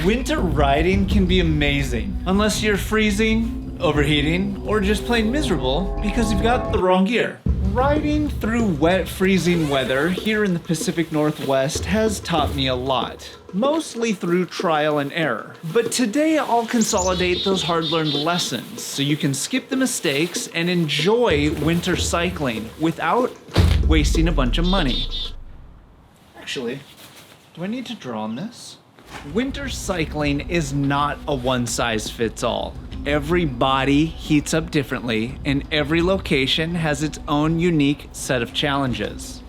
Winter riding can be amazing, unless you're freezing, overheating, or just plain miserable because you've got the wrong gear. Riding through wet, freezing weather here in the Pacific Northwest has taught me a lot, mostly through trial and error. But today I'll consolidate those hard-learned lessons so you can skip the mistakes and enjoy winter cycling without wasting a bunch of money. Actually, do I need to draw on this? Winter cycling is not a one-size-fits-all. Every body heats up differently, and every location has its own unique set of challenges.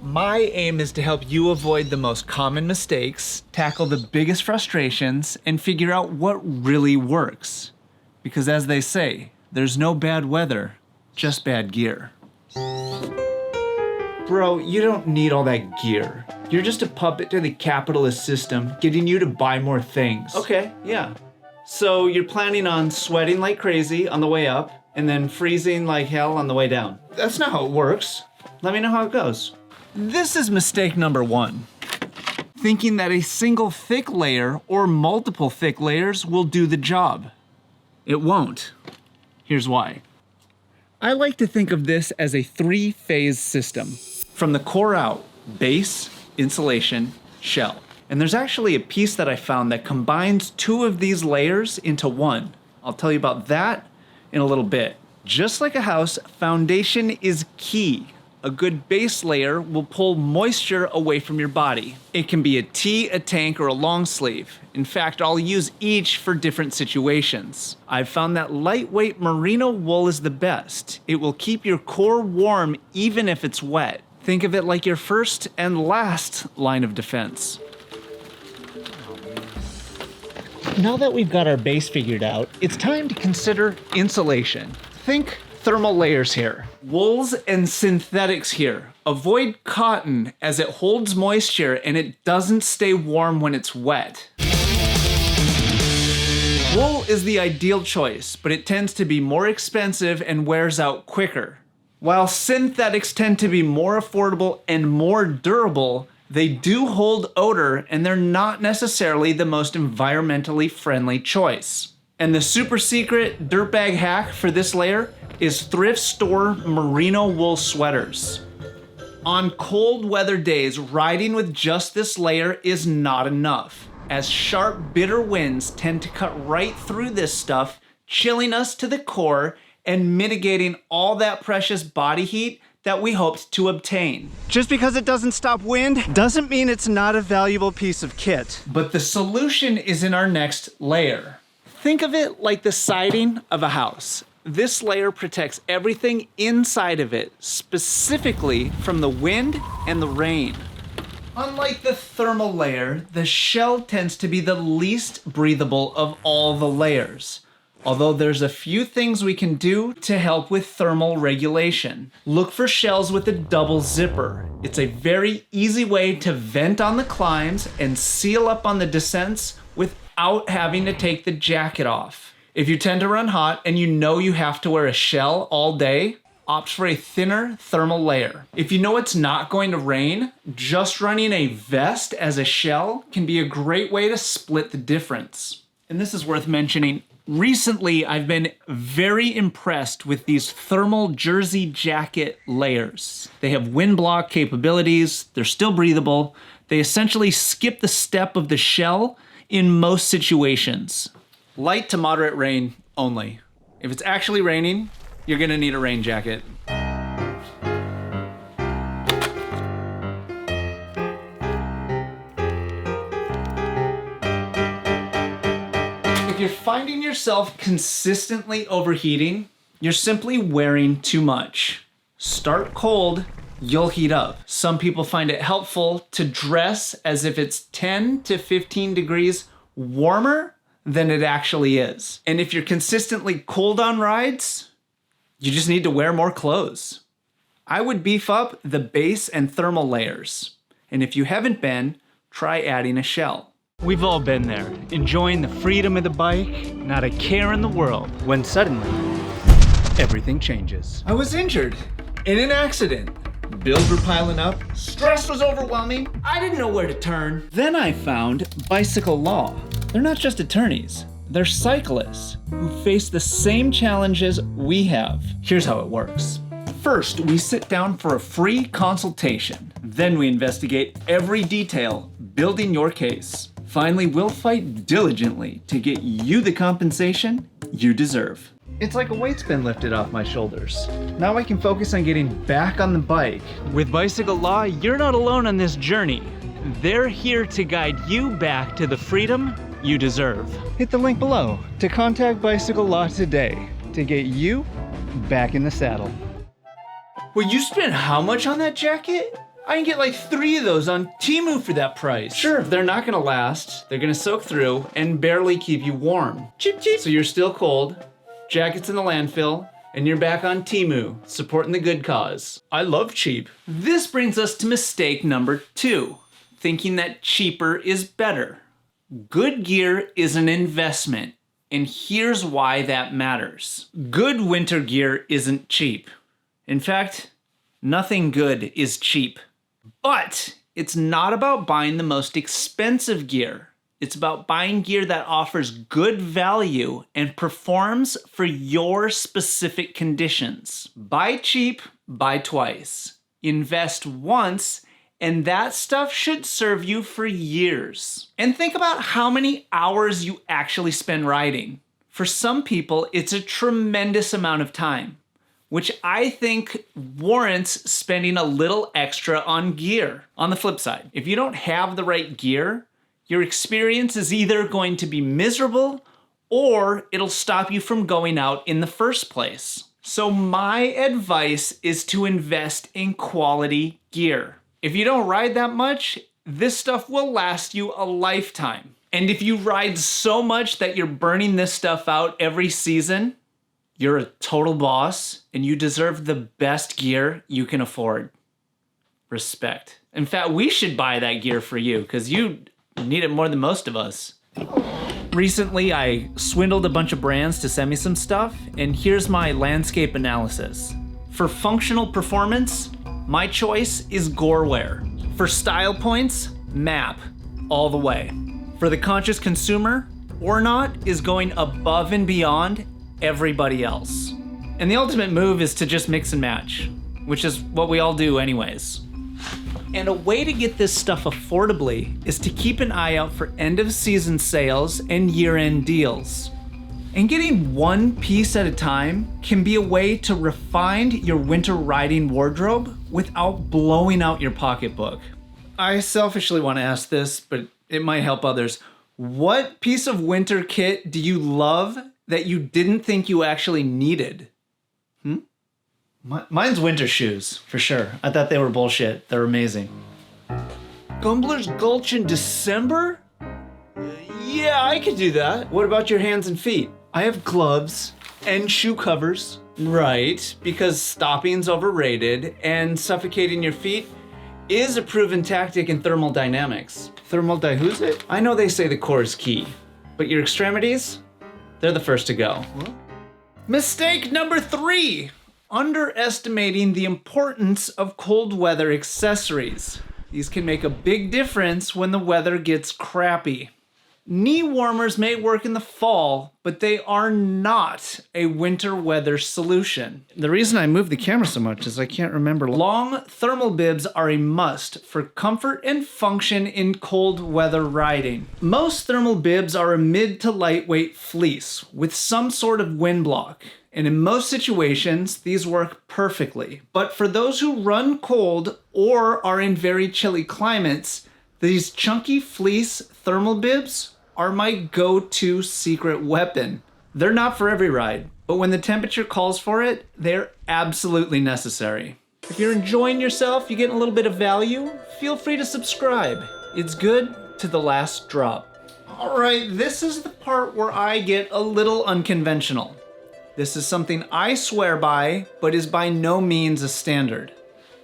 My aim is to help you avoid the most common mistakes, tackle the biggest frustrations, and figure out what really works. Because as they say, there's no bad weather, just bad gear. Bro, you don't need all that gear. You're just a puppet to the capitalist system, getting you to buy more things. Okay, yeah. So you're planning on sweating like crazy on the way up, and then freezing like hell on the way down. That's not how it works. Let me know how it goes. This is mistake number 1. Thinking that a single thick layer or multiple thick layers will do the job. It won't. Here's why. I like to think of this as a 3-phase system. From the core out, base, insulation, shell. And there's actually a piece that I found that combines 2 of these layers into one. I'll tell you about that in a little bit. Just like a house, foundation is key. A good base layer will pull moisture away from your body. It can be a tee, a tank, or a long sleeve. In fact, I'll use each for different situations. I've found that lightweight merino wool is the best. It will keep your core warm even if it's wet. Think of it like your first and last line of defense. Now that we've got our base figured out, it's time to consider insulation. Think thermal layers here. Wools and synthetics here. Avoid cotton as it holds moisture and it doesn't stay warm when it's wet. Wool is the ideal choice, but it tends to be more expensive and wears out quicker. While synthetics tend to be more affordable and more durable, they do hold odor and they're not necessarily the most environmentally friendly choice. And the super secret dirtbag hack for this layer is thrift store merino wool sweaters. On cold weather days, riding with just this layer is not enough, as sharp, bitter winds tend to cut right through this stuff, chilling us to the core and mitigating all that precious body heat that we hoped to obtain. Just because it doesn't stop wind doesn't mean it's not a valuable piece of kit. But the solution is in our next layer. Think of it like the siding of a house. This layer protects everything inside of it, specifically from the wind and the rain. Unlike the thermal layer, the shell tends to be the least breathable of all the layers. Although there's a few things we can do to help with thermal regulation. Look for shells with a double zipper. It's a very easy way to vent on the climbs and seal up on the descents without having to take the jacket off. If you tend to run hot and you know you have to wear a shell all day, opt for a thinner thermal layer. If you know it's not going to rain, just running a vest as a shell can be a great way to split the difference. And this is worth mentioning. Recently, I've been very impressed with these thermal jersey jacket layers. They have wind block capabilities, they're still breathable, they essentially skip the step of the shell in most situations. Light to moderate rain only. If it's actually raining, you're gonna need a rain jacket. If you're finding yourself consistently overheating, you're simply wearing too much. Start cold, you'll heat up. Some people find it helpful to dress as if it's 10 to 15 degrees warmer than it actually is. And if you're consistently cold on rides, you just need to wear more clothes. I would beef up the base and thermal layers. And if you haven't been, try adding a shell. We've all been there, enjoying the freedom of the bike, not a care in the world, when suddenly, everything changes. I was injured in an accident. Bills were piling up, stress was overwhelming, I didn't know where to turn. Then I found bicycle law. They're not just attorneys. They're cyclists who face the same challenges we have. Here's how it works. First, we sit down for a free consultation. Then we investigate every detail, building your case. Finally, we'll fight diligently to get you the compensation you deserve. It's like a weight's been lifted off my shoulders. Now I can focus on getting back on the bike. With Bicycle Law, you're not alone on this journey. They're here to guide you back to the freedom you deserve. Hit the link below to contact Bicycle Law today to get you back in the saddle. Well, you spent how much on that jacket? I can get like 3 of those on Temu for that price. Sure, they're not gonna last. They're gonna soak through and barely keep you warm. Cheap, cheap. So you're still cold, jacket's in the landfill, and you're back on Temu, supporting the good cause. I love cheap. This brings us to mistake number 2, thinking that cheaper is better. Good gear is an investment, and here's why that matters. Good winter gear isn't cheap. In fact, nothing good is cheap. But it's not about buying the most expensive gear. It's about buying gear that offers good value and performs for your specific conditions. Buy cheap, buy twice. Invest once, and that stuff should serve you for years. And think about how many hours you actually spend riding. For some people, it's a tremendous amount of time, which I think warrants spending a little extra on gear. On the flip side, if you don't have the right gear, your experience is either going to be miserable or it'll stop you from going out in the first place. So my advice is to invest in quality gear. If you don't ride that much, this stuff will last you a lifetime. And if you ride so much that you're burning this stuff out every season, you're a total boss and you deserve the best gear you can afford. Respect. In fact, we should buy that gear for you because you need it more than most of us. Recently, I swindled a bunch of brands to send me some stuff, and here's my landscape analysis. For functional performance, my choice is Gorewear. For style points, MAP, all the way. For the conscious consumer, Or Not is going above and beyond everybody else. And the ultimate move is to just mix and match, which is what we all do anyways. And a way to get this stuff affordably is to keep an eye out for end of season sales and year-end deals. And getting one piece at a time can be a way to refine your winter riding wardrobe without blowing out your pocketbook. I selfishly want to ask this, but it might help others. What piece of winter kit do you love that you didn't think you actually needed? Mine's winter shoes, for sure. I thought they were bullshit. They're amazing. Gumbler's Gulch in December? Yeah, I could do that. What about your hands and feet? I have gloves and shoe covers. Right, because stopping's overrated and suffocating your feet is a proven tactic in thermodynamics. Who's it? I know they say the core is key, but your extremities, they're the first to go. What? Mistake number 3. Underestimating the importance of cold weather accessories. These can make a big difference when the weather gets crappy. Knee warmers may work in the fall, but they are not a winter weather solution. The reason I move the camera so much is I can't remember. Long thermal bibs are a must for comfort and function in cold weather riding. Most thermal bibs are a mid to lightweight fleece with some sort of wind block. And in most situations, these work perfectly. But for those who run cold or are in very chilly climates, these chunky fleece thermal bibs are my go-to secret weapon. They're not for every ride, but when the temperature calls for it, they're absolutely necessary. If you're enjoying yourself, you're getting a little bit of value, feel free to subscribe. It's good to the last drop. All right, this is the part where I get a little unconventional. This is something I swear by, but is by no means a standard.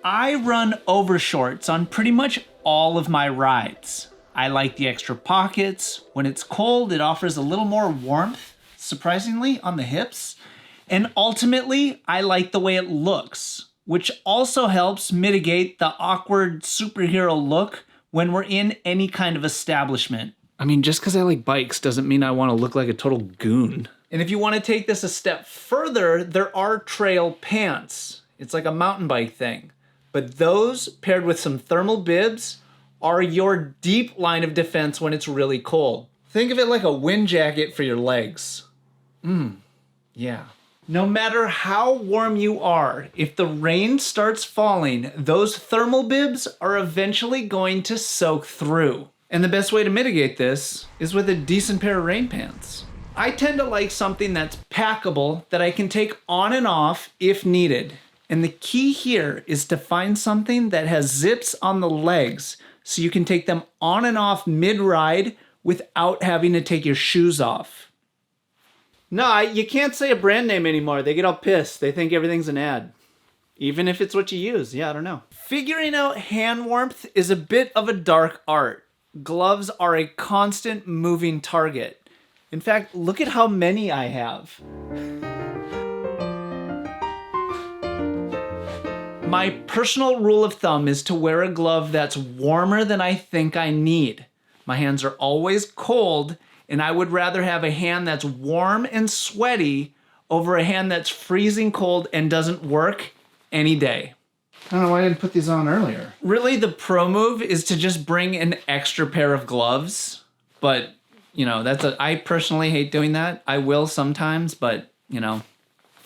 I run overshorts on pretty much all of my rides. I like the extra pockets. When it's cold, it offers a little more warmth, surprisingly, on the hips. And ultimately, I like the way it looks, which also helps mitigate the awkward superhero look when we're in any kind of establishment. I mean, just because I like bikes doesn't mean I want to look like a total goon. And if you want to take this a step further, there are trail pants. It's like a mountain bike thing. But those, paired with some thermal bibs, are your deep line of defense when it's really cold. Think of it like a wind jacket for your legs. Yeah. No matter how warm you are, if the rain starts falling, those thermal bibs are eventually going to soak through. And the best way to mitigate this is with a decent pair of rain pants. I tend to like something that's packable that I can take on and off if needed. And the key here is to find something that has zips on the legs so you can take them on and off mid-ride without having to take your shoes off. No, you can't say a brand name anymore. They get all pissed. They think everything's an ad. Even if it's what you use. Yeah, I don't know. Figuring out hand warmth is a bit of a dark art. Gloves are a constant moving target. In fact, look at how many I have. My personal rule of thumb is to wear a glove that's warmer than I think I need. My hands are always cold, and I would rather have a hand that's warm and sweaty over a hand that's freezing cold and doesn't work any day. I don't know why I didn't put these on earlier. Really, the pro move is to just bring an extra pair of gloves. But, you know, I personally hate doing that. I will sometimes, but, you know.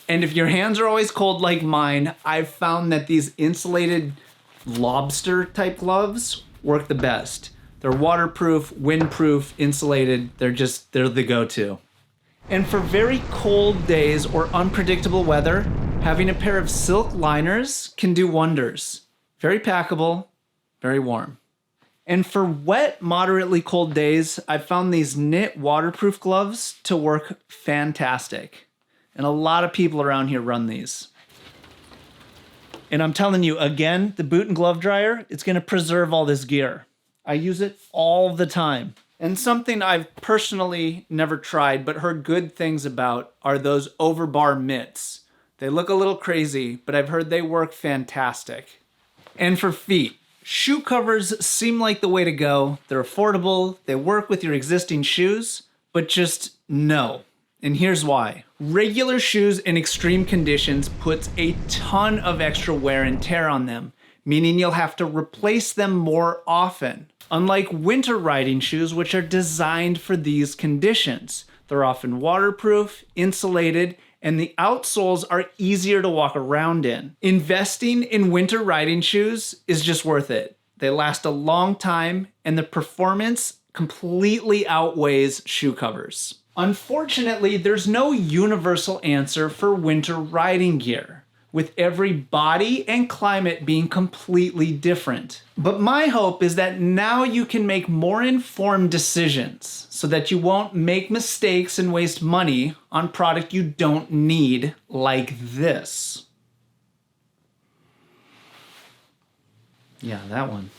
And if your hands are always cold like mine, I've found that these insulated lobster type gloves work the best. They're waterproof, windproof, insulated. They're the go-to. And for very cold days or unpredictable weather, having a pair of silk liners can do wonders. Very packable, very warm. And for wet, moderately cold days, I've found these knit waterproof gloves to work fantastic. And a lot of people around here run these. And I'm telling you, again, the boot and glove dryer, it's going to preserve all this gear. I use it all the time. And something I've personally never tried but heard good things about are those overbar mitts. They look a little crazy, but I've heard they work fantastic. And for feet, shoe covers seem like the way to go. They're affordable, they work with your existing shoes, but just no. And here's why. Regular shoes in extreme conditions puts a ton of extra wear and tear on them, meaning you'll have to replace them more often. Unlike winter riding shoes, which are designed for these conditions. They're often waterproof, insulated, and the outsoles are easier to walk around in. Investing in winter riding shoes is just worth it. They last a long time, and the performance completely outweighs shoe covers. Unfortunately, there's no universal answer for winter riding gear, with every body and climate being completely different. But my hope is that now you can make more informed decisions so that you won't make mistakes and waste money on product you don't need, like this. Yeah, that one.